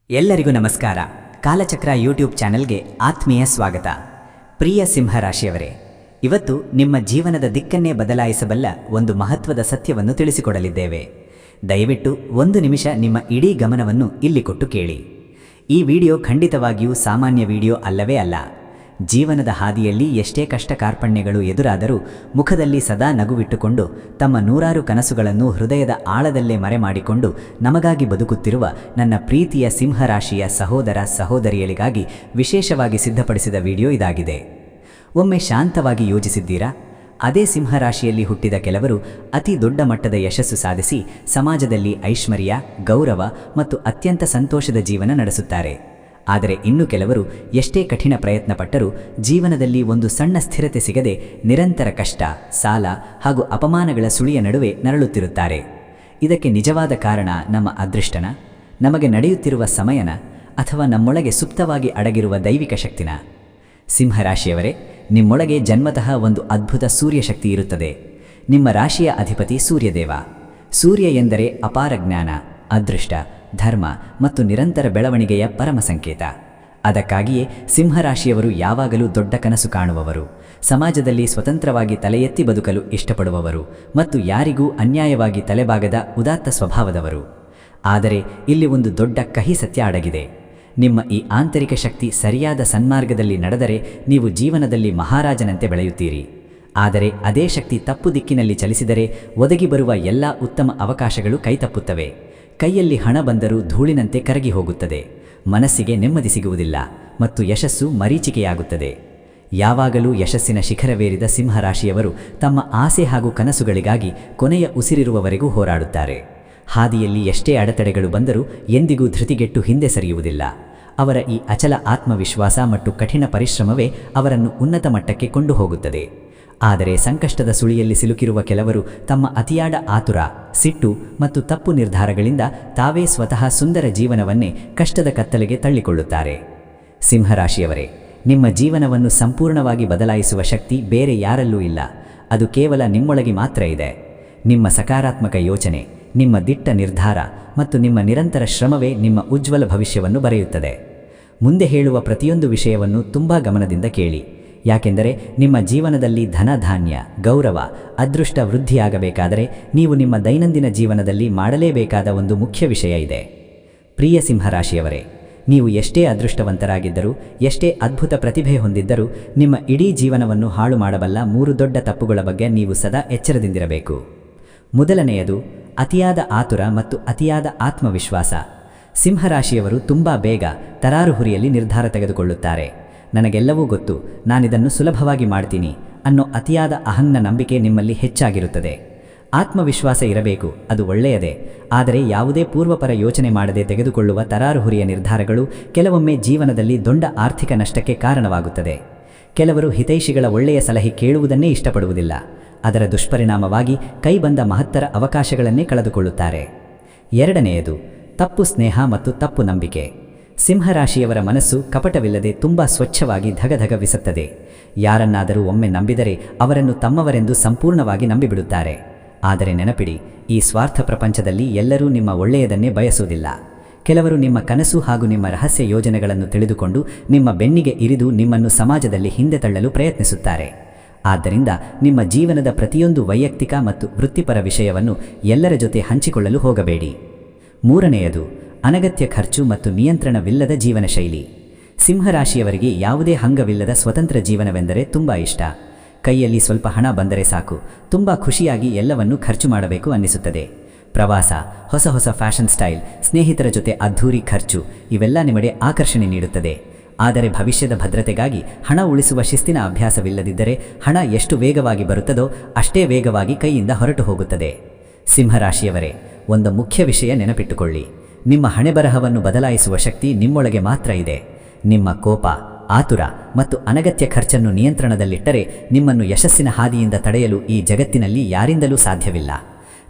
ಎಲ್ಲರಿಗೂ ನಮಸ್ಕಾರ. ಕಾಲಚಕ್ರ ಯೂಟ್ಯೂಬ್ ಚಾನೆಲ್ಗೆ ಆತ್ಮೀಯ ಸ್ವಾಗತ. ಪ್ರಿಯ ಸಿಂಹರಾಶಿಯವರೇ, ಇವತ್ತು ನಿಮ್ಮ ಜೀವನದ ದಿಕ್ಕನ್ನೇ ಬದಲಾಯಿಸಬಲ್ಲ ಒಂದು ಮಹತ್ವದ ಸತ್ಯವನ್ನು ತಿಳಿಸಿಕೊಡಲಿದ್ದೇವೆ. ದಯವಿಟ್ಟು 1 ನಿಮಿಷ ನಿಮ್ಮ ಇಡೀ ಗಮನವನ್ನು ಇಲ್ಲಿ ಕೊಟ್ಟು ಕೇಳಿ. ಈ ವಿಡಿಯೋ ಖಂಡಿತವಾಗಿಯೂ ಸಾಮಾನ್ಯ ವಿಡಿಯೋ ಅಲ್ಲವೇ ಅಲ್ಲ. ಜೀವನದ ಹಾದಿಯಲ್ಲಿ ಎಷ್ಟೇ ಕಷ್ಟ ಕಾರ್ಪಣ್ಯಗಳು ಎದುರಾದರೂ ಮುಖದಲ್ಲಿ ಸದಾ ನಗುವಿಟ್ಟುಕೊಂಡು ತಮ್ಮ ನೂರಾರು ಕನಸುಗಳನ್ನು ಹೃದಯದ ಆಳದಲ್ಲೇ ಮರೆಮಾಡಿಕೊಂಡು ನಮಗಾಗಿ ಬದುಕುತ್ತಿರುವ ನನ್ನ ಪ್ರೀತಿಯ ಸಿಂಹರಾಶಿಯ ಸಹೋದರ ಸಹೋದರಿಯರಿಗಾಗಿ ವಿಶೇಷವಾಗಿ ಸಿದ್ಧಪಡಿಸಿದ ವಿಡಿಯೋ ಇದಾಗಿದೆ. ಒಮ್ಮೆ ಶಾಂತವಾಗಿ ಯೋಚಿಸಿದ್ದೀರಾ? ಅದೇ ಸಿಂಹರಾಶಿಯಲ್ಲಿ ಹುಟ್ಟಿದ ಕೆಲವರು ಅತಿ ದೊಡ್ಡ ಮಟ್ಟದ ಯಶಸ್ಸು ಸಾಧಿಸಿ ಸಮಾಜದಲ್ಲಿ ಐಶ್ವರ್ಯ, ಗೌರವ ಮತ್ತು ಅತ್ಯಂತ ಸಂತೋಷದ ಜೀವನ ನಡೆಸುತ್ತಾರೆ. ಆದರೆ ಇನ್ನು ಕೆಲವರು ಎಷ್ಟೇ ಕಠಿಣ ಪ್ರಯತ್ನ ಪಟ್ಟರೂ ಜೀವನದಲ್ಲಿ ಒಂದು ಸಣ್ಣ ಸ್ಥಿರತೆ ಸಿಗದೆ ನಿರಂತರ ಕಷ್ಟ, ಸಾಲ ಹಾಗೂ ಅಪಮಾನಗಳ ಸುಳಿಯ ನಡುವೆ ನರಳುತ್ತಿರುತ್ತಾರೆ. ಇದಕ್ಕೆ ನಿಜವಾದ ಕಾರಣ ನಮ್ಮ ಅದೃಷ್ಟನ, ನಮಗೆ ನಡೆಯುತ್ತಿರುವ ಸಮಯನ, ಅಥವಾ ನಮ್ಮೊಳಗೆ ಸುಪ್ತವಾಗಿ ಅಡಗಿರುವ ದೈವಿಕ ಶಕ್ತಿನ? ಸಿಂಹರಾಶಿಯವರೇ, ನಿಮ್ಮೊಳಗೆ ಜನ್ಮತಃ ಒಂದು ಅದ್ಭುತ ಸೂರ್ಯಶಕ್ತಿ ಇರುತ್ತದೆ. ನಿಮ್ಮ ರಾಶಿಯ ಅಧಿಪತಿ ಸೂರ್ಯದೇವ. ಸೂರ್ಯ ಎಂದರೆ ಅಪಾರ ಜ್ಞಾನ, ಅದೃಷ್ಟ, ಧರ್ಮ ಮತ್ತು ನಿರಂತರ ಬೆಳವಣಿಗೆಯ ಪರಮ ಸಂಕೇತ. ಅದಕ್ಕಾಗಿಯೇ ಸಿಂಹರಾಶಿಯವರು ಯಾವಾಗಲೂ ದೊಡ್ಡ ಕನಸು ಕಾಣುವವರು, ಸಮಾಜದಲ್ಲಿ ಸ್ವತಂತ್ರವಾಗಿ ತಲೆ ಎತ್ತಿ ಬದುಕಲು ಇಷ್ಟಪಡುವವರು ಮತ್ತು ಯಾರಿಗೂ ಅನ್ಯಾಯವಾಗಿ ತಲೆಬಾಗದ ಉದಾತ್ತ ಸ್ವಭಾವದವರು. ಆದರೆ ಇಲ್ಲಿ ಒಂದು ದೊಡ್ಡ ಕಹಿ ಸತ್ಯ ಅಡಗಿದೆ. ನಿಮ್ಮ ಈ ಆಂತರಿಕ ಶಕ್ತಿ ಸರಿಯಾದ ಸನ್ಮಾರ್ಗದಲ್ಲಿ ನಡೆದರೆ ನೀವು ಜೀವನದಲ್ಲಿ ಮಹಾರಾಜನಂತೆ ಬೆಳೆಯುತ್ತೀರಿ. ಆದರೆ ಅದೇ ಶಕ್ತಿ ತಪ್ಪು ದಿಕ್ಕಿನಲ್ಲಿ ಚಲಿಸಿದರೆ ಒದಗಿ ಬರುವ ಎಲ್ಲ ಉತ್ತಮ ಅವಕಾಶಗಳು ಕೈತಪ್ಪುತ್ತವೆ. ಕೈಯಲ್ಲಿ ಹಣ ಬಂದರೂ ಧೂಳಿನಂತೆ ಕರಗಿ ಹೋಗುತ್ತದೆ, ಮನಸ್ಸಿಗೆ ನೆಮ್ಮದಿ ಸಿಗುವುದಿಲ್ಲ ಮತ್ತು ಯಶಸ್ಸು ಮರೀಚಿಕೆಯಾಗುತ್ತದೆ. ಯಾವಾಗಲೂ ಯಶಸ್ಸಿನ ಶಿಖರವೇರಿದ ಸಿಂಹರಾಶಿಯವರು ತಮ್ಮ ಆಸೆ ಹಾಗೂ ಕನಸುಗಳಿಗಾಗಿ ಕೊನೆಯ ಉಸಿರಿರುವವರೆಗೂ ಹೋರಾಡುತ್ತಾರೆ. ಹಾದಿಯಲ್ಲಿ ಎಷ್ಟೇ ಅಡೆತಡೆಗಳು ಬಂದರೂ ಎಂದಿಗೂ ಧೃತಿಗೆಟ್ಟು ಹಿಂದೆ ಸರಿಯುವುದಿಲ್ಲ. ಅವರ ಈ ಅಚಲ ಆತ್ಮವಿಶ್ವಾಸ ಮತ್ತು ಕಠಿಣ ಪರಿಶ್ರಮವೇ ಅವರನ್ನು ಉನ್ನತ ಮಟ್ಟಕ್ಕೆ ಕೊಂಡು ಹೋಗುತ್ತದೆ. ಆದರೆ ಸಂಕಷ್ಟದ ಸುಳಿಯಲ್ಲಿ ಸಿಲುಕಿರುವ ಕೆಲವರು ತಮ್ಮ ಅತಿಯಾದ ಆತುರ, ಸಿಟ್ಟು ಮತ್ತು ತಪ್ಪು ನಿರ್ಧಾರಗಳಿಂದ ತಾವೇ ಸ್ವತಃ ಸುಂದರ ಜೀವನವನ್ನೇ ಕಷ್ಟದ ಕತ್ತಲೆಗೆ ತಳ್ಳಿಕೊಳ್ಳುತ್ತಾರೆ. ಸಿಂಹರಾಶಿಯವರೇ, ನಿಮ್ಮ ಜೀವನವನ್ನು ಸಂಪೂರ್ಣವಾಗಿ ಬದಲಾಯಿಸುವ ಶಕ್ತಿ ಬೇರೆ ಯಾರಲ್ಲೂ ಇಲ್ಲ. ಅದು ಕೇವಲ ನಿಮ್ಮೊಳಗೆ ಮಾತ್ರ ಇದೆ. ನಿಮ್ಮ ಸಕಾರಾತ್ಮಕ ಯೋಚನೆ, ನಿಮ್ಮ ದಿಟ್ಟ ನಿರ್ಧಾರ ಮತ್ತು ನಿಮ್ಮ ನಿರಂತರ ಶ್ರಮವೇ ನಿಮ್ಮ ಉಜ್ವಲ ಭವಿಷ್ಯವನ್ನು ಬರೆಯುತ್ತದೆ. ಮುಂದೆ ಹೇಳುವ ಪ್ರತಿಯೊಂದು ವಿಷಯವನ್ನು ತುಂಬ ಗಮನದಿಂದ ಕೇಳಿ. ಯಾಕೆಂದರೆ ನಿಮ್ಮ ಜೀವನದಲ್ಲಿ ಧನ, ಧಾನ್ಯ, ಗೌರವ, ಅದೃಷ್ಟ ವೃದ್ಧಿಯಾಗಬೇಕಾದರೆ ನೀವು ನಿಮ್ಮ ದೈನಂದಿನ ಜೀವನದಲ್ಲಿ ಮಾಡಲೇಬೇಕಾದ ಒಂದು ಮುಖ್ಯ ವಿಷಯ ಇದೆ. ಪ್ರಿಯ ಸಿಂಹರಾಶಿಯವರೇ, ನೀವು ಎಷ್ಟೇ ಅದೃಷ್ಟವಂತರಾಗಿದ್ದರೂ, ಎಷ್ಟೇ ಅದ್ಭುತ ಪ್ರತಿಭೆ ಹೊಂದಿದ್ದರೂ ನಿಮ್ಮ ಇಡೀ ಜೀವನವನ್ನು ಹಾಳು ಮಾಡಬಲ್ಲ 3 ದೊಡ್ಡ ತಪ್ಪುಗಳ ಬಗ್ಗೆ ನೀವು ಸದಾ ಎಚ್ಚರದಿಂದಿರಬೇಕು. ಮೊದಲನೆಯದು ಅತಿಯಾದ ಆತುರ ಮತ್ತು ಅತಿಯಾದ ಆತ್ಮವಿಶ್ವಾಸ. ಸಿಂಹರಾಶಿಯವರು ತುಂಬ ಬೇಗ ತರಾರುಹುರಿಯಲ್ಲಿ ನಿರ್ಧಾರ ತೆಗೆದುಕೊಳ್ಳುತ್ತಾರೆ. ನನಗೆಲ್ಲವೂ ಗೊತ್ತು, ನಾನಿದನ್ನು ಸುಲಭವಾಗಿ ಮಾಡ್ತೀನಿ ಅನ್ನೋ ಅತಿಯಾದ ಅಹಂನ ನಂಬಿಕೆ ನಿಮ್ಮಲ್ಲಿ ಹೆಚ್ಚಾಗಿರುತ್ತದೆ. ಆತ್ಮವಿಶ್ವಾಸ ಇರಬೇಕು, ಅದು ಒಳ್ಳೆಯದೇ. ಆದರೆ ಯಾವುದೇ ಪೂರ್ವಪರ ಯೋಚನೆ ಮಾಡದೆ ತೆಗೆದುಕೊಳ್ಳುವ ತರಾರುಹುರಿಯ ನಿರ್ಧಾರಗಳು ಕೆಲವೊಮ್ಮೆ ಜೀವನದಲ್ಲಿ ದೊಡ್ಡ ಆರ್ಥಿಕ ನಷ್ಟಕ್ಕೆ ಕಾರಣವಾಗುತ್ತದೆ. ಕೆಲವರು ಹಿತೈಷಿಗಳ ಒಳ್ಳೆಯ ಸಲಹೆ ಕೇಳುವುದನ್ನೇ ಇಷ್ಟಪಡುವುದಿಲ್ಲ. ಅದರ ದುಷ್ಪರಿಣಾಮವಾಗಿ ಕೈಬಂದ ಮಹತ್ತರ ಅವಕಾಶಗಳನ್ನೇ ಕಳೆದುಕೊಳ್ಳುತ್ತಾರೆ. ಎರಡನೆಯದು ತಪ್ಪು ಸ್ನೇಹ ಮತ್ತು ತಪ್ಪು ನಂಬಿಕೆ. ಸಿಂಹರಾಶಿಯವರ ಮನಸ್ಸು ಕಪಟವಿಲ್ಲದೆ ತುಂಬ ಸ್ವಚ್ಛವಾಗಿ ಧಗಧಗವಿಸುತ್ತದೆ. ಯಾರನ್ನಾದರೂ ಒಮ್ಮೆ ನಂಬಿದರೆ ಅವರನ್ನು ತಮ್ಮವರೆಂದು ಸಂಪೂರ್ಣವಾಗಿ ನಂಬಿಬಿಡುತ್ತಾರೆ. ಆದರೆ ನೆನಪಿಡಿ, ಈ ಸ್ವಾರ್ಥ ಪ್ರಪಂಚದಲ್ಲಿ ಎಲ್ಲರೂ ನಿಮ್ಮ ಒಳ್ಳೆಯದನ್ನೇ ಬಯಸುವುದಿಲ್ಲ. ಕೆಲವರು ನಿಮ್ಮ ಕನಸು ಹಾಗೂ ನಿಮ್ಮ ರಹಸ್ಯ ಯೋಜನೆಗಳನ್ನು ತಿಳಿದುಕೊಂಡು ನಿಮ್ಮ ಬೆನ್ನಿಗೆ ಇರಿದು ನಿಮ್ಮನ್ನು ಸಮಾಜದಲ್ಲಿ ಹಿಂದೆ ತಳ್ಳಲು ಪ್ರಯತ್ನಿಸುತ್ತಾರೆ. ಆದ್ದರಿಂದ ನಿಮ್ಮ ಜೀವನದ ಪ್ರತಿಯೊಂದು ವೈಯಕ್ತಿಕ ಮತ್ತು ವೃತ್ತಿಪರ ವಿಷಯವನ್ನು ಎಲ್ಲರ ಜೊತೆ ಹಂಚಿಕೊಳ್ಳಲು ಹೋಗಬೇಡಿ. ಮೂರನೆಯದು ಅನಗತ್ಯ ಖರ್ಚು ಮತ್ತು ನಿಯಂತ್ರಣವಿಲ್ಲದ ಜೀವನ ಶೈಲಿ. ಸಿಂಹರಾಶಿಯವರಿಗೆ ಯಾವುದೇ ಹಂಗವಿಲ್ಲದ ಸ್ವತಂತ್ರ ಜೀವನವೆಂದರೆ ತುಂಬ ಇಷ್ಟ. ಕೈಯಲ್ಲಿ ಸ್ವಲ್ಪ ಹಣ ಬಂದರೆ ಸಾಕು, ತುಂಬ ಖುಷಿಯಾಗಿ ಎಲ್ಲವನ್ನೂ ಖರ್ಚು ಮಾಡಬೇಕು ಅನ್ನಿಸುತ್ತದೆ. ಪ್ರವಾಸ, ಹೊಸ ಹೊಸ ಫ್ಯಾಷನ್ ಸ್ಟೈಲ್, ಸ್ನೇಹಿತರ ಜೊತೆ ಅದ್ಧೂರಿ ಖರ್ಚು, ಇವೆಲ್ಲ ನಿಮಗೆ ಆಕರ್ಷಣೆ ನೀಡುತ್ತದೆ. ಆದರೆ ಭವಿಷ್ಯದ ಭದ್ರತೆಗಾಗಿ ಹಣ ಉಳಿಸುವ ಶಿಸ್ತಿನ ಅಭ್ಯಾಸವಿಲ್ಲದಿದ್ದರೆ ಹಣ ಎಷ್ಟು ವೇಗವಾಗಿ ಬರುತ್ತದೋ ಅಷ್ಟೇ ವೇಗವಾಗಿ ಕೈಯಿಂದ ಹೊರಟು ಹೋಗುತ್ತದೆ. ಸಿಂಹರಾಶಿಯವರೇ, ಒಂದು ಮುಖ್ಯ ವಿಷಯ ನೆನಪಿಟ್ಟುಕೊಳ್ಳಿ. ನಿಮ್ಮ ಹಣೆಬರಹವನ್ನು ಬದಲಾಯಿಸುವ ಶಕ್ತಿ ನಿಮ್ಮೊಳಗೆ ಮಾತ್ರ ಇದೆ. ನಿಮ್ಮ ಕೋಪ, ಆತುರ ಮತ್ತು ಅನಗತ್ಯ ಖರ್ಚನ್ನು ನಿಯಂತ್ರಣದಲ್ಲಿಟ್ಟರೆ ನಿಮ್ಮನ್ನು ಯಶಸ್ಸಿನ ಹಾದಿಯಿಂದ ತಡೆಯಲು ಈ ಜಗತ್ತಿನಲ್ಲಿ ಯಾರಿಂದಲೂ ಸಾಧ್ಯವಿಲ್ಲ.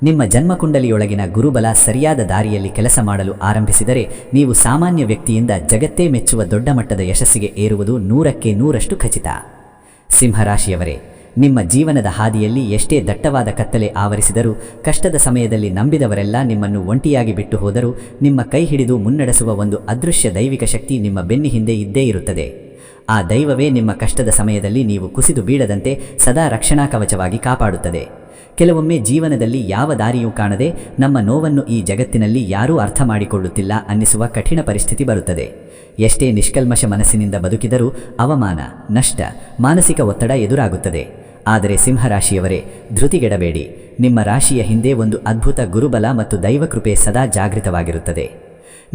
ನಿಮ್ಮ ಜನ್ಮಕುಂಡಲಿಯೊಳಗಿನ ಗುರುಬಲ ಸರಿಯಾದ ದಾರಿಯಲ್ಲಿ ಕೆಲಸ ಮಾಡಲು ಆರಂಭಿಸಿದರೆ ನೀವು ಸಾಮಾನ್ಯ ವ್ಯಕ್ತಿಯಿಂದ ಜಗತ್ತೇ ಮೆಚ್ಚುವ ದೊಡ್ಡ ಮಟ್ಟದ ಯಶಸ್ಸಿಗೆ ಏರುವುದು 100ಕ್ಕೆ 100ರಷ್ಟು ಖಚಿತ. ಸಿಂಹರಾಶಿಯವರೇ, ನಿಮ್ಮ ಜೀವನದ ಹಾದಿಯಲ್ಲಿ ಎಷ್ಟೇ ದಟ್ಟವಾದ ಕತ್ತಲೆ ಆವರಿಸಿದರೂ, ಕಷ್ಟದ ಸಮಯದಲ್ಲಿ ನಂಬಿದವರೆಲ್ಲ ನಿಮ್ಮನ್ನು ಒಂಟಿಯಾಗಿ ಬಿಟ್ಟು ಹೋದರೂ, ನಿಮ್ಮ ಕೈ ಹಿಡಿದು ಮುನ್ನಡೆಸುವ ಒಂದು ಅದೃಶ್ಯ ದೈವಿಕ ಶಕ್ತಿ ನಿಮ್ಮ ಬೆನ್ನಿ ಹಿಂದೆ ಇದ್ದೇ ಇರುತ್ತದೆ. ಆ ದೈವವೇ ನಿಮ್ಮ ಕಷ್ಟದ ಸಮಯದಲ್ಲಿ ನೀವು ಕುಸಿದು ಬೀಳದಂತೆ ಸದಾ ರಕ್ಷಣಾ ಕವಚವಾಗಿ ಕಾಪಾಡುತ್ತದೆ. ಕೆಲವೊಮ್ಮೆ ಜೀವನದಲ್ಲಿ ಯಾವ ದಾರಿಯೂ ಕಾಣದೆ ನಮ್ಮ ನೋವನ್ನು ಈ ಜಗತ್ತಿನಲ್ಲಿ ಯಾರೂ ಅರ್ಥ ಮಾಡಿಕೊಳ್ಳುತ್ತಿಲ್ಲ ಅನ್ನಿಸುವ ಕಠಿಣ ಪರಿಸ್ಥಿತಿ ಬರುತ್ತದೆ. ಎಷ್ಟೇ ನಿಷ್ಕಲ್ಮಶ ಮನಸ್ಸಿನಿಂದ ಬದುಕಿದರೂ ಅವಮಾನ, ನಷ್ಟ, ಮಾನಸಿಕ ಒತ್ತಡ ಎದುರಾಗುತ್ತದೆ. ಆದರೆ ಸಿಂಹರಾಶಿಯವರೇ, ಧೃತಿಗೆಡಬೇಡಿ. ನಿಮ್ಮ ರಾಶಿಯ ಹಿಂದೆ ಒಂದು ಅದ್ಭುತ ಗುರುಬಲ ಮತ್ತು ದೈವಕೃಪೆ ಸದಾ ಜಾಗೃತವಾಗಿರುತ್ತದೆ.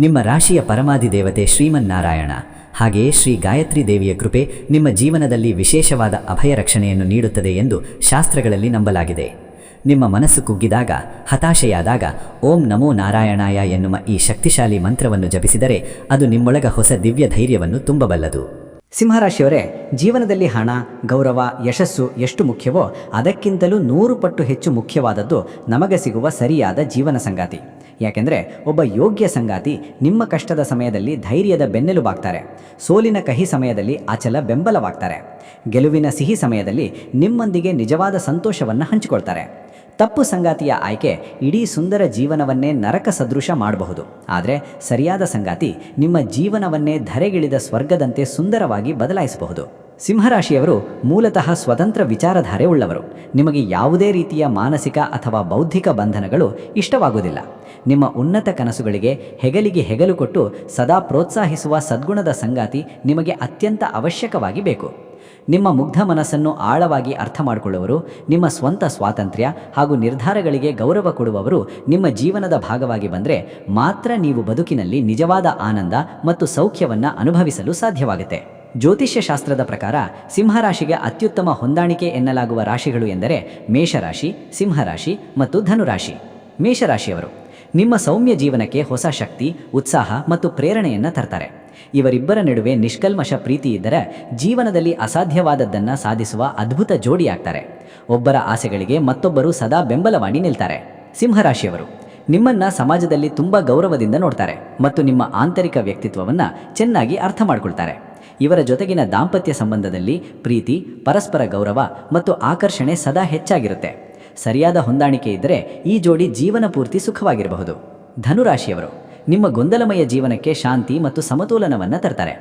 ನಿಮ್ಮ ರಾಶಿಯ ಪರಮಾಧಿದೇವತೆ ಶ್ರೀಮನ್ನಾರಾಯಣ ಹಾಗೆಯೇ ಶ್ರೀ ಗಾಯತ್ರಿ ದೇವಿಯ ಕೃಪೆ ನಿಮ್ಮ ಜೀವನದಲ್ಲಿ ವಿಶೇಷವಾದ ಅಭಯ ರಕ್ಷಣೆಯನ್ನು ನೀಡುತ್ತದೆ ಎಂದು ಶಾಸ್ತ್ರಗಳಲ್ಲಿ ನಂಬಲಾಗಿದೆ. ನಿಮ್ಮ ಮನಸ್ಸು ಕುಗ್ಗಿದಾಗ, ಹತಾಶೆಯಾದಾಗ ಓಂ ನಮೋ ನಾರಾಯಣಾಯ ಎನ್ನುವ ಈ ಶಕ್ತಿಶಾಲಿ ಮಂತ್ರವನ್ನು ಜಪಿಸಿದರೆ ಅದು ನಿಮ್ಮೊಳಗ ಹೊಸ ದಿವ್ಯ ಧೈರ್ಯವನ್ನು ತುಂಬಬಲ್ಲದು. ಸಿಂಹರಾಶಿಯವರೇ, ಜೀವನದಲ್ಲಿ ಹಣ, ಗೌರವ, ಯಶಸ್ಸು ಎಷ್ಟು ಮುಖ್ಯವೋ ಅದಕ್ಕಿಂತಲೂ 100 ಪಟ್ಟು ಹೆಚ್ಚು ಮುಖ್ಯವಾದದ್ದು ನಮಗೆ ಸಿಗುವ ಸರಿಯಾದ ಜೀವನ ಸಂಗಾತಿ. ಯಾಕೆಂದರೆ ಒಬ್ಬ ಯೋಗ್ಯ ಸಂಗಾತಿ ನಿಮ್ಮ ಕಷ್ಟದ ಸಮಯದಲ್ಲಿ ಧೈರ್ಯದ ಬೆನ್ನೆಲುಬಾಗ್ತಾರೆ, ಸೋಲಿನ ಕಹಿ ಸಮಯದಲ್ಲಿ ಅಚಲ ಬೆಂಬಲವಾಗ್ತಾರೆ, ಗೆಲುವಿನ ಸಿಹಿ ಸಮಯದಲ್ಲಿ ನಿಮ್ಮೊಂದಿಗೆ ನಿಜವಾದ ಸಂತೋಷವನ್ನು ಹಂಚಿಕೊಳ್ತಾರೆ. ತಪ್ಪು ಸಂಗಾತಿಯ ಆಯ್ಕೆ ಇಡೀ ಸುಂದರ ಜೀವನವನ್ನೇ ನರಕ ಸದೃಶ ಮಾಡಬಹುದು. ಆದರೆ ಸರಿಯಾದ ಸಂಗಾತಿ ನಿಮ್ಮ ಜೀವನವನ್ನೇ ಧರೆಗಿಳಿದ ಸ್ವರ್ಗದಂತೆ ಸುಂದರವಾಗಿ ಬದಲಾಯಿಸಬಹುದು. ಸಿಂಹರಾಶಿಯವರು ಮೂಲತಃ ಸ್ವತಂತ್ರ ವಿಚಾರಧಾರೆ ಉಳ್ಳವರು. ನಿಮಗೆ ಯಾವುದೇ ರೀತಿಯ ಮಾನಸಿಕ ಅಥವಾ ಬೌದ್ಧಿಕ ಬಂಧನಗಳು ಇಷ್ಟವಾಗುವುದಿಲ್ಲ. ನಿಮ್ಮ ಉನ್ನತ ಕನಸುಗಳಿಗೆ ಹೆಗಲಿಗೆ ಹೆಗಲು ಕೊಟ್ಟು ಸದಾ ಪ್ರೋತ್ಸಾಹಿಸುವ ಸದ್ಗುಣದ ಸಂಗಾತಿ ನಿಮಗೆ ಅತ್ಯಂತ ಅವಶ್ಯಕವಾಗಿ ಬೇಕು. ನಿಮ್ಮ ಮುಗ್ಧ ಮನಸ್ಸನ್ನು ಆಳವಾಗಿ ಅರ್ಥ ಮಾಡಿಕೊಳ್ಳುವವರು, ನಿಮ್ಮ ಸ್ವಂತ ಸ್ವಾತಂತ್ರ್ಯ ಹಾಗೂ ನಿರ್ಧಾರಗಳಿಗೆ ಗೌರವ ಕೊಡುವವರು ನಿಮ್ಮ ಜೀವನದ ಭಾಗವಾಗಿ ಬಂದರೆ ಮಾತ್ರ ನೀವು ಬದುಕಿನಲ್ಲಿ ನಿಜವಾದ ಆನಂದ ಮತ್ತು ಸೌಖ್ಯವನ್ನು ಅನುಭವಿಸಲು ಸಾಧ್ಯವಾಗುತ್ತೆ. ಜ್ಯೋತಿಷ್ಯ ಶಾಸ್ತ್ರದ ಪ್ರಕಾರ ಸಿಂಹರಾಶಿಗೆ ಅತ್ಯುತ್ತಮ ಹೊಂದಾಣಿಕೆ ಎನ್ನಲಾಗುವ ರಾಶಿಗಳು ಎಂದರೆ ಮೇಷರಾಶಿ, ಸಿಂಹರಾಶಿ ಮತ್ತು ಧನುರಾಶಿ. ಮೇಷರಾಶಿಯವರು ನಿಮ್ಮ ಸೌಮ್ಯ ಜೀವನಕ್ಕೆ ಹೊಸ ಶಕ್ತಿ, ಉತ್ಸಾಹ ಮತ್ತು ಪ್ರೇರಣೆಯನ್ನು ತರ್ತಾರೆ. ಇವರಿಬ್ಬರ ನಡುವೆ ನಿಷ್ಕಲ್ಮಶ ಪ್ರೀತಿ ಇದ್ದರೆ ಜೀವನದಲ್ಲಿ ಅಸಾಧ್ಯವಾದದ್ದನ್ನು ಸಾಧಿಸುವ ಅದ್ಭುತ ಜೋಡಿಯಾಗ್ತಾರೆ. ಒಬ್ಬರ ಆಸೆಗಳಿಗೆ ಮತ್ತೊಬ್ಬರು ಸದಾ ಬೆಂಬಲವಾಗಿ ನಿಲ್ತಾರೆ. ಸಿಂಹರಾಶಿಯವರು ನಿಮ್ಮನ್ನು ಸಮಾಜದಲ್ಲಿ ತುಂಬ ಗೌರವದಿಂದ ನೋಡ್ತಾರೆ ಮತ್ತು ನಿಮ್ಮ ಆಂತರಿಕ ವ್ಯಕ್ತಿತ್ವವನ್ನು ಚೆನ್ನಾಗಿ ಅರ್ಥ ಮಾಡಿಕೊಳ್ತಾರೆ. ಇವರ ಜೊತೆಗಿನ ದಾಂಪತ್ಯ ಸಂಬಂಧದಲ್ಲಿ ಪ್ರೀತಿ, ಪರಸ್ಪರ ಗೌರವ ಮತ್ತು ಆಕರ್ಷಣೆ ಸದಾ ಹೆಚ್ಚಾಗಿರುತ್ತೆ. ಸರಿಯಾದ ಹೊಂದಾಣಿಕೆ ಇದ್ದರೆ ಈ ಜೋಡಿ ಜೀವನ ಪೂರ್ತಿ ಸುಖವಾಗಿರಬಹುದು. ಧನುರಾಶಿಯವರು ನಿಮ್ಮ ಗೊಂದಲಮಯ ಜೀವನಕ್ಕೆ ಶಾಂತಿ ಮತ್ತು ಸಮತೋಲನವನ್ನು ತರ್ತಾರೆ.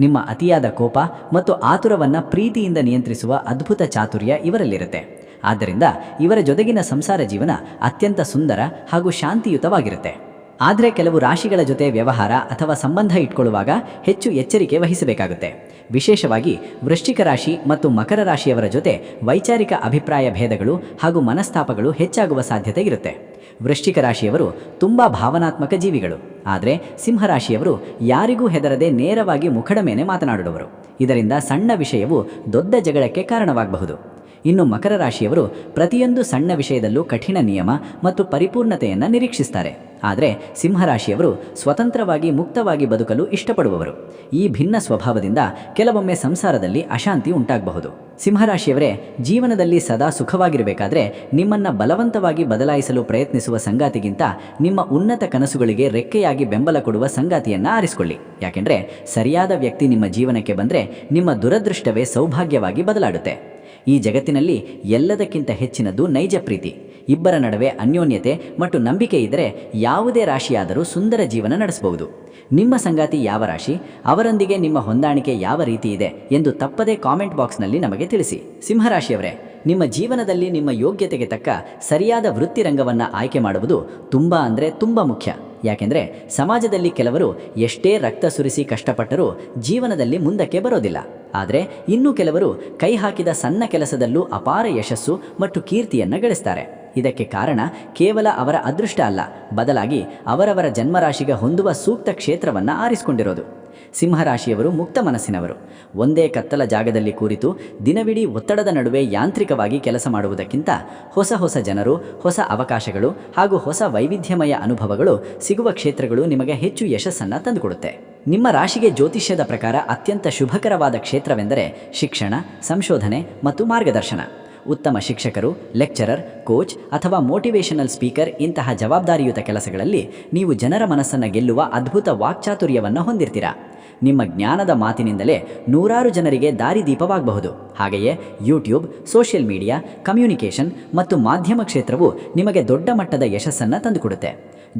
ನಿಮ್ಮ ಅತಿಯಾದ ಕೋಪ ಮತ್ತು ಆತುರವನ್ನು ಪ್ರೀತಿಯಿಂದ ನಿಯಂತ್ರಿಸುವ ಅದ್ಭುತ ಚಾತುರ್ಯ ಇವರಲ್ಲಿರುತ್ತೆ. ಆದ್ದರಿಂದ ಇವರ ಜೊತೆಗಿನ ಸಂಸಾರ ಜೀವನ ಅತ್ಯಂತ ಸುಂದರ ಹಾಗೂ ಶಾಂತಿಯುತವಾಗಿರುತ್ತೆ. ಆದರೆ ಕೆಲವು ರಾಶಿಗಳ ಜೊತೆ ವ್ಯವಹಾರ ಅಥವಾ ಸಂಬಂಧ ಇಟ್ಕೊಳ್ಳುವಾಗ ಹೆಚ್ಚು ಎಚ್ಚರಿಕೆ ವಹಿಸಬೇಕಾಗುತ್ತೆ. ವಿಶೇಷವಾಗಿ ವೃಶ್ಚಿಕ ರಾಶಿ ಮತ್ತು ಮಕರ ರಾಶಿಯವರ ಜೊತೆ ವೈಚಾರಿಕ ಅಭಿಪ್ರಾಯ ಭೇದಗಳು ಹಾಗೂ ಮನಸ್ತಾಪಗಳು ಹೆಚ್ಚಾಗುವ ಸಾಧ್ಯತೆ ಇರುತ್ತೆ. ವೃಶ್ಚಿಕ ರಾಶಿಯವರು ತುಂಬ ಭಾವನಾತ್ಮಕ ಜೀವಿಗಳು. ಆದರೆ ಸಿಂಹರಾಶಿಯವರು ಯಾರಿಗೂ ಹೆದರದೆ ನೇರವಾಗಿ ಮುಖದ ಮೇಲೆ ಮಾತನಾಡುವವರು. ಇದರಿಂದ ಸಣ್ಣ ವಿಷಯವು ದೊಡ್ಡ ಜಗಳಕ್ಕೆ ಕಾರಣವಾಗಬಹುದು. ಇನ್ನು ಮಕರ ರಾಶಿಯವರು ಪ್ರತಿಯೊಂದು ಸಣ್ಣ ವಿಷಯದಲ್ಲೂ ಕಠಿಣ ನಿಯಮ ಮತ್ತು ಪರಿಪೂರ್ಣತೆಯನ್ನು ನಿರೀಕ್ಷಿಸ್ತಾರೆ. ಆದರೆ ಸಿಂಹರಾಶಿಯವರು ಸ್ವತಂತ್ರವಾಗಿ ಮುಕ್ತವಾಗಿ ಬದುಕಲು ಇಷ್ಟಪಡುವವರು. ಈ ಭಿನ್ನ ಸ್ವಭಾವದಿಂದ ಕೆಲವೊಮ್ಮೆ ಸಂಸಾರದಲ್ಲಿ ಅಶಾಂತಿ ಉಂಟಾಗಬಹುದು. ಸಿಂಹರಾಶಿಯವರೇ, ಜೀವನದಲ್ಲಿ ಸದಾ ಸುಖವಾಗಿರಬೇಕಾದ್ರೆ ನಿಮ್ಮನ್ನು ಬಲವಂತವಾಗಿ ಬದಲಾಯಿಸಲು ಪ್ರಯತ್ನಿಸುವ ಸಂಗಾತಿಗಿಂತ ನಿಮ್ಮ ಉನ್ನತ ಕನಸುಗಳಿಗೆ ರೆಕ್ಕೆಯಾಗಿ ಬೆಂಬಲ ಕೊಡುವ ಸಂಗಾತಿಯನ್ನು ಆರಿಸಿಕೊಳ್ಳಿ. ಯಾಕೆಂದರೆ ಸರಿಯಾದ ವ್ಯಕ್ತಿ ನಿಮ್ಮ ಜೀವನಕ್ಕೆ ಬಂದರೆ ನಿಮ್ಮ ದುರದೃಷ್ಟವೇ ಸೌಭಾಗ್ಯವಾಗಿ ಬದಲಾಡುತ್ತೆ. ಈ ಜಗತ್ತಿನಲ್ಲಿ ಎಲ್ಲದಕ್ಕಿಂತ ಹೆಚ್ಚಿನದು ನೈಜ ಪ್ರೀತಿ. ಇಬ್ಬರ ನಡುವೆ ಅನ್ಯೋನ್ಯತೆ ಮತ್ತು ನಂಬಿಕೆ ಇದ್ದರೆ ಯಾವುದೇ ರಾಶಿಯಾದರೂ ಸುಂದರ ಜೀವನ ನಡೆಸಬಹುದು. ನಿಮ್ಮ ಸಂಗಾತಿ ಯಾವ ರಾಶಿ, ಅವರೊಂದಿಗೆ ನಿಮ್ಮ ಹೊಂದಾಣಿಕೆ ಯಾವ ರೀತಿ ಇದೆ ಎಂದು ತಪ್ಪದೇ ಕಾಮೆಂಟ್ ಬಾಕ್ಸ್ನಲ್ಲಿ ನಮಗೆ ತಿಳಿಸಿ. ಸಿಂಹರಾಶಿಯವರೇ, ನಿಮ್ಮ ಜೀವನದಲ್ಲಿ ನಿಮ್ಮ ಯೋಗ್ಯತೆಗೆ ತಕ್ಕ ಸರಿಯಾದ ವೃತ್ತಿರಂಗವನ್ನು ಆಯ್ಕೆ ಮಾಡುವುದು ತುಂಬ ಮುಖ್ಯ. ಯಾಕೆಂದರೆ ಸಮಾಜದಲ್ಲಿ ಕೆಲವರು ಎಷ್ಟೇ ರಕ್ತ ಸುರಿಸಿ ಕಷ್ಟಪಟ್ಟರೂ ಜೀವನದಲ್ಲಿ ಮುಂದಕ್ಕೆ ಬರೋದಿಲ್ಲ. ಆದರೆ ಇನ್ನು ಕೆಲವರು ಕೈ ಹಾಕಿದ ಸಣ್ಣ ಕೆಲಸದಲ್ಲೂ ಅಪಾರ ಯಶಸ್ಸು ಮತ್ತು ಕೀರ್ತಿಯನ್ನು ಗಳಿಸ್ತಾರೆ. ಇದಕ್ಕೆ ಕಾರಣ ಕೇವಲ ಅವರ ಅದೃಷ್ಟ ಅಲ್ಲ, ಬದಲಾಗಿ ಅವರವರ ಜನ್ಮರಾಶಿಗೆ ಹೊಂದುವ ಸೂಕ್ತ ಕ್ಷೇತ್ರವನ್ನು ಆರಿಸಿಕೊಂಡಿರೋದು. ಸಿಂಹರಾಶಿಯವರು ಮುಕ್ತ ಮನಸ್ಸಿನವರು. ಒಂದೇ ಕತ್ತಲ ಜಾಗದಲ್ಲಿ ಕೂರಿತು ದಿನವಿಡೀ ಒತ್ತಡದ ನಡುವೆ ಯಾಂತ್ರಿಕವಾಗಿ ಕೆಲಸ ಮಾಡುವುದಕ್ಕಿಂತ ಹೊಸ ಜನರು, ಹೊಸ ಅವಕಾಶಗಳು ಹಾಗೂ ಹೊಸ ವೈವಿಧ್ಯಮಯ ಅನುಭವಗಳು ಸಿಗುವ ಕ್ಷೇತ್ರಗಳು ನಿಮಗೆ ಹೆಚ್ಚು ಯಶಸ್ಸನ್ನು ತಂದುಕೊಡುತ್ತೆ. ನಿಮ್ಮ ರಾಶಿಗೆ ಜ್ಯೋತಿಷ್ಯದ ಪ್ರಕಾರ ಅತ್ಯಂತ ಶುಭಕರವಾದ ಕ್ಷೇತ್ರವೆಂದರೆ ಶಿಕ್ಷಣ, ಸಂಶೋಧನೆ ಮತ್ತು ಮಾರ್ಗದರ್ಶನ. ಉತ್ತಮ ಶಿಕ್ಷಕರು, ಲೆಕ್ಚರರ್, ಕೋಚ್ ಅಥವಾ ಮೋಟಿವೇಶನಲ್ ಸ್ಪೀಕರ್ ಇಂತಹ ಜವಾಬ್ದಾರಿಯುತ ಕೆಲಸಗಳಲ್ಲಿ ನೀವು ಜನರ ಮನಸ್ಸನ್ನು ಗೆಲ್ಲುವ ಅದ್ಭುತ ವಾಕ್ಚಾತುರ್ಯವನ್ನು ಹೊಂದಿರ್ತೀರಾ. ನಿಮ್ಮ ಜ್ಞಾನದ ಮಾತಿನಿಂದಲೇ ನೂರಾರು ಜನರಿಗೆ ದಾರಿದೀಪವಾಗಬಹುದು. ಹಾಗೆಯೇ ಯೂಟ್ಯೂಬ್, ಸೋಷಿಯಲ್ ಮೀಡಿಯಾ, ಕಮ್ಯುನಿಕೇಷನ್ ಮತ್ತು ಮಾಧ್ಯಮ ಕ್ಷೇತ್ರವು ನಿಮಗೆ ದೊಡ್ಡ ಮಟ್ಟದ ಯಶಸ್ಸನ್ನು ತಂದುಕೊಡುತ್ತೆ.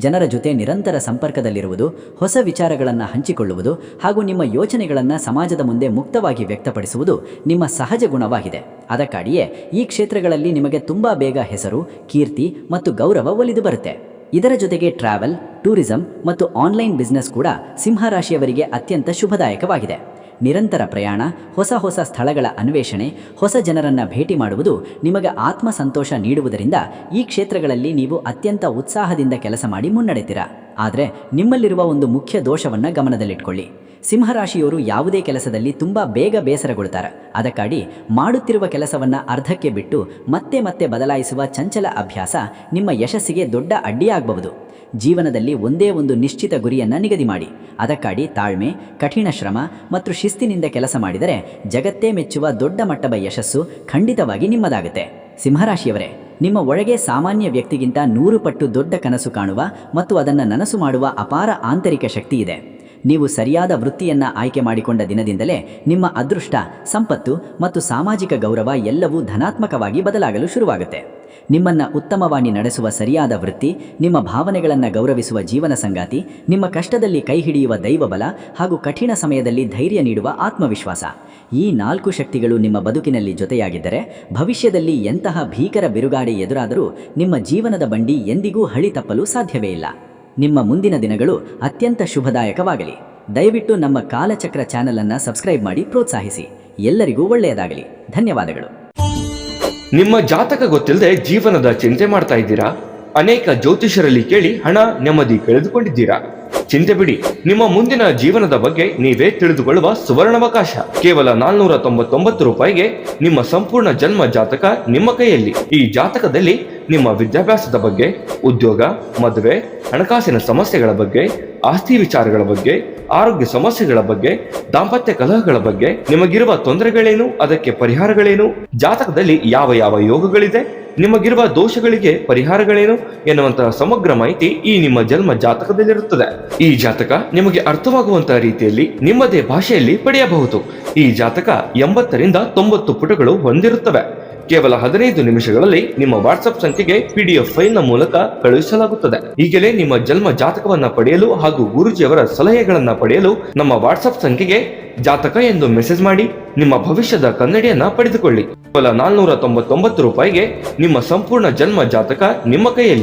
ಜನರ ಜೊತೆ ನಿರಂತರ ಸಂಪರ್ಕದಲ್ಲಿರುವುದು, ಹೊಸ ವಿಚಾರಗಳನ್ನು ಹಂಚಿಕೊಳ್ಳುವುದು ಹಾಗೂ ನಿಮ್ಮ ಯೋಚನೆಗಳನ್ನು ಸಮಾಜದ ಮುಂದೆ ಮುಕ್ತವಾಗಿ ವ್ಯಕ್ತಪಡಿಸುವುದು ನಿಮ್ಮ ಸಹಜ ಗುಣವಾಗಿದೆ. ಅದಕ್ಕಾಗಿಯೇ ಈ ಕ್ಷೇತ್ರಗಳಲ್ಲಿ ನಿಮಗೆ ತುಂಬ ಬೇಗ ಹೆಸರು, ಕೀರ್ತಿ ಮತ್ತು ಗೌರವ ಒಲಿದು ಬರುತ್ತೆ. ಇದರ ಜೊತೆಗೆ ಟ್ರಾವೆಲ್, ಟೂರಿಸಂ ಮತ್ತು ಆನ್ಲೈನ್ ಬಿಸ್ನೆಸ್ ಕೂಡ ಸಿಂಹರಾಶಿಯವರಿಗೆ ಅತ್ಯಂತ ಶುಭದಾಯಕವಾಗಿದೆ. ನಿರಂತರ ಪ್ರಯಾಣ, ಹೊಸ ಸ್ಥಳಗಳ ಅನ್ವೇಷಣೆ, ಹೊಸ ಜನರನ್ನು ಭೇಟಿ ಮಾಡುವುದು ನಿಮಗೆ ಆತ್ಮಸಂತೋಷ ನೀಡುವುದರಿಂದ ಈ ಕ್ಷೇತ್ರಗಳಲ್ಲಿ ನೀವು ಅತ್ಯಂತ ಉತ್ಸಾಹದಿಂದ ಕೆಲಸ ಮಾಡಿ ಮುನ್ನಡೆತೀರಾ. ಆದರೆ ನಿಮ್ಮಲ್ಲಿರುವ ಒಂದು ಮುಖ್ಯ ದೋಷವನ್ನು ಗಮನದಲ್ಲಿಟ್ಕೊಳ್ಳಿ. ಸಿಂಹರಾಶಿಯವರು ಯಾವುದೇ ಕೆಲಸದಲ್ಲಿ ತುಂಬ ಬೇಗ ಬೇಸರಗೊಳ್ತಾರೆ. ಅದಕ್ಕಾಗಿ ಮಾಡುತ್ತಿರುವ ಕೆಲಸವನ್ನು ಅರ್ಧಕ್ಕೆ ಬಿಟ್ಟು ಮತ್ತೆ ಬದಲಾಯಿಸುವ ಚಂಚಲ ಅಭ್ಯಾಸ ನಿಮ್ಮ ಯಶಸ್ಸಿಗೆ ದೊಡ್ಡ ಅಡ್ಡಿಯಾಗಬಹುದು. ಜೀವನದಲ್ಲಿ ಒಂದೇ ಒಂದು ನಿಶ್ಚಿತ ಗುರಿಯನ್ನು ನಿಗದಿ ಮಾಡಿ. ಅದಕ್ಕಾಗಿ ತಾಳ್ಮೆ, ಕಠಿಣ ಶ್ರಮ ಮತ್ತು ಶಿಸ್ತಿನಿಂದ ಕೆಲಸ ಮಾಡಿದರೆ ಜಗತ್ತೇ ಮೆಚ್ಚುವ ದೊಡ್ಡ ಮಟ್ಟದ ಯಶಸ್ಸು ಖಂಡಿತವಾಗಿ ನಿಮ್ಮದಾಗುತ್ತೆ. ಸಿಂಹರಾಶಿಯವರೇ, ನಿಮ್ಮ ಒಳಗೆ ಸಾಮಾನ್ಯ ವ್ಯಕ್ತಿಗಿಂತ 100 ಪಟ್ಟು ದೊಡ್ಡ ಕನಸು ಕಾಣುವ ಮತ್ತು ಅದನ್ನು ನನಸು ಮಾಡುವ ಅಪಾರ ಆಂತರಿಕ ಶಕ್ತಿ ಇದೆ. ನೀವು ಸರಿಯಾದ ವೃತ್ತಿಯನ್ನು ಆಯ್ಕೆ ಮಾಡಿಕೊಂಡ ದಿನದಿಂದಲೇ ನಿಮ್ಮ ಅದೃಷ್ಟ, ಸಂಪತ್ತು ಮತ್ತು ಸಾಮಾಜಿಕ ಗೌರವ ಎಲ್ಲವೂ ಧನಾತ್ಮಕವಾಗಿ ಬದಲಾಗಲು ಶುರುವಾಗುತ್ತೆ. ನಿಮ್ಮನ್ನು ಉತ್ತಮವಾಗಿ ನಡೆಸುವ ಸರಿಯಾದ ವೃತ್ತಿ, ನಿಮ್ಮ ಭಾವನೆಗಳನ್ನು ಗೌರವಿಸುವ ಜೀವನ ಸಂಗಾತಿ, ನಿಮ್ಮ ಕಷ್ಟದಲ್ಲಿ ಕೈ ಹಿಡಿಯುವ ದೈವಬಲ ಹಾಗೂ ಕಠಿಣ ಸಮಯದಲ್ಲಿ ಧೈರ್ಯ ನೀಡುವ ಆತ್ಮವಿಶ್ವಾಸ, ಈ 4 ಶಕ್ತಿಗಳು ನಿಮ್ಮ ಬದುಕಿನಲ್ಲಿ ಜೊತೆಯಾಗಿದ್ದರೆ ಭವಿಷ್ಯದಲ್ಲಿ ಎಂತಹ ಭೀಕರ ಬಿರುಗಾಳಿ ಎದುರಾದರೂ ನಿಮ್ಮ ಜೀವನದ ಬಂಡಿ ಎಂದಿಗೂ ಹಳಿ ತಪ್ಪಲು ಸಾಧ್ಯವೇ ಇಲ್ಲ. ನಿಮ್ಮ ಮುಂದಿನ ದಿನಗಳು ಅತ್ಯಂತ ಶುಭದಾಯಕವಾಗಲಿ. ದಯವಿಟ್ಟು ನಮ್ಮ ಕಾಲಚಕ್ರ ಚಾನೆಲ್ ಅನ್ನು ಸಬ್ಸ್ಕ್ರೈಬ್ ಮಾಡಿ ಪ್ರೋತ್ಸಾಹಿಸಿ. ಎಲ್ಲರಿಗೂ ಒಳ್ಳೆಯದಾಗಲಿ. ಧನ್ಯವಾದಗಳು. ನಿಮ್ಮ ಜಾತಕ ಗೊತ್ತಿಲ್ಲದೆ ಜೀವನದ ಚಿಂತೆ ಮಾಡ್ತಾ ಇದ್ದೀರಾ? ಅನೇಕ ಜ್ಯೋತಿಷರಲ್ಲಿ ಕೇಳಿ ಹಣ, ನೆಮ್ಮದಿ ಕಳೆದುಕೊಂಡಿದ್ದೀರಾ? ಚಿಂತೆ ಬಿಡಿ, ನಿಮ್ಮ ಮುಂದಿನ ಜೀವನದ ಬಗ್ಗೆ ನೀವೇ ತಿಳಿದುಕೊಳ್ಳುವ ಸುವರ್ಣಾವಕಾಶ. ಕೇವಲ 499 ರೂಪಾಯಿಗೆ ನಿಮ್ಮ ಸಂಪೂರ್ಣ ಜನ್ಮ ಜಾತಕ ನಿಮ್ಮ ಕೈಯಲ್ಲಿ. ಈ ಜಾತಕದಲ್ಲಿ ನಿಮ್ಮ ವಿದ್ಯಾಭ್ಯಾಸದ ಬಗ್ಗೆ, ಉದ್ಯೋಗ, ಮದುವೆ, ಹಣಕಾಸಿನ ಸಮಸ್ಯೆಗಳ ಬಗ್ಗೆ, ಆಸ್ತಿ ವಿಚಾರಗಳ ಬಗ್ಗೆ, ಆರೋಗ್ಯ ಸಮಸ್ಯೆಗಳ ಬಗ್ಗೆ, ದಾಂಪತ್ಯ ಕಲಹಗಳ ಬಗ್ಗೆ, ನಿಮಗಿರುವ ತೊಂದರೆಗಳೇನು, ಅದಕ್ಕೆ ಪರಿಹಾರಗಳೇನು, ಜಾತಕದಲ್ಲಿ ಯಾವ ಯೋಗಗಳಿದೆ, ನಿಮಗಿರುವ ದೋಷಗಳಿಗೆ ಪರಿಹಾರಗಳೇನು ಎನ್ನುವಂತಹ ಸಮಗ್ರ ಮಾಹಿತಿ ಈ ನಿಮ್ಮ ಜನ್ಮ ಜಾತಕದಲ್ಲಿರುತ್ತದೆ. ಈ ಜಾತಕ ನಿಮಗೆ ಅರ್ಥವಾಗುವಂತಹ ರೀತಿಯಲ್ಲಿ ನಿಮ್ಮದೇ ಭಾಷೆಯಲ್ಲಿ ಪಡೆಯಬಹುದು. ಈ ಜಾತಕ 80 ರಿಂದ 90 ಪುಟಗಳು ಹೊಂದಿರುತ್ತವೆ. ಕೇವಲ 15 ನಿಮಿಷಗಳಲ್ಲಿ ನಿಮ್ಮ ವಾಟ್ಸ್ಆಪ್ ಸಂಖ್ಯೆಗೆ PDF ಫೈಲ್ನ ಮೂಲಕ ಕಳುಹಿಸಲಾಗುತ್ತದೆ. ಈಗಲೇ ನಿಮ್ಮ ಜನ್ಮ ಜಾತಕವನ್ನ ಪಡೆಯಲು ಹಾಗೂ ಗುರುಜಿಯವರ ಸಲಹೆಗಳನ್ನ ಪಡೆಯಲು ನಮ್ಮ ವಾಟ್ಸ್ಆಪ್ ಸಂಖ್ಯೆಗೆ ಜಾತಕ ಎಂದು ಮೆಸೇಜ್ ಮಾಡಿ ನಿಮ್ಮ ಭವಿಷ್ಯದ ಕನ್ನಡಿಯನ್ನ ಪಡೆದುಕೊಳ್ಳಿ. ಕೇವಲ 499 ರೂಪಾಯಿಗೆ ನಿಮ್ಮ ಸಂಪೂರ್ಣ ಜನ್ಮ ಜಾತಕ ನಿಮ್ಮ ಕೈಯಲ್ಲಿ.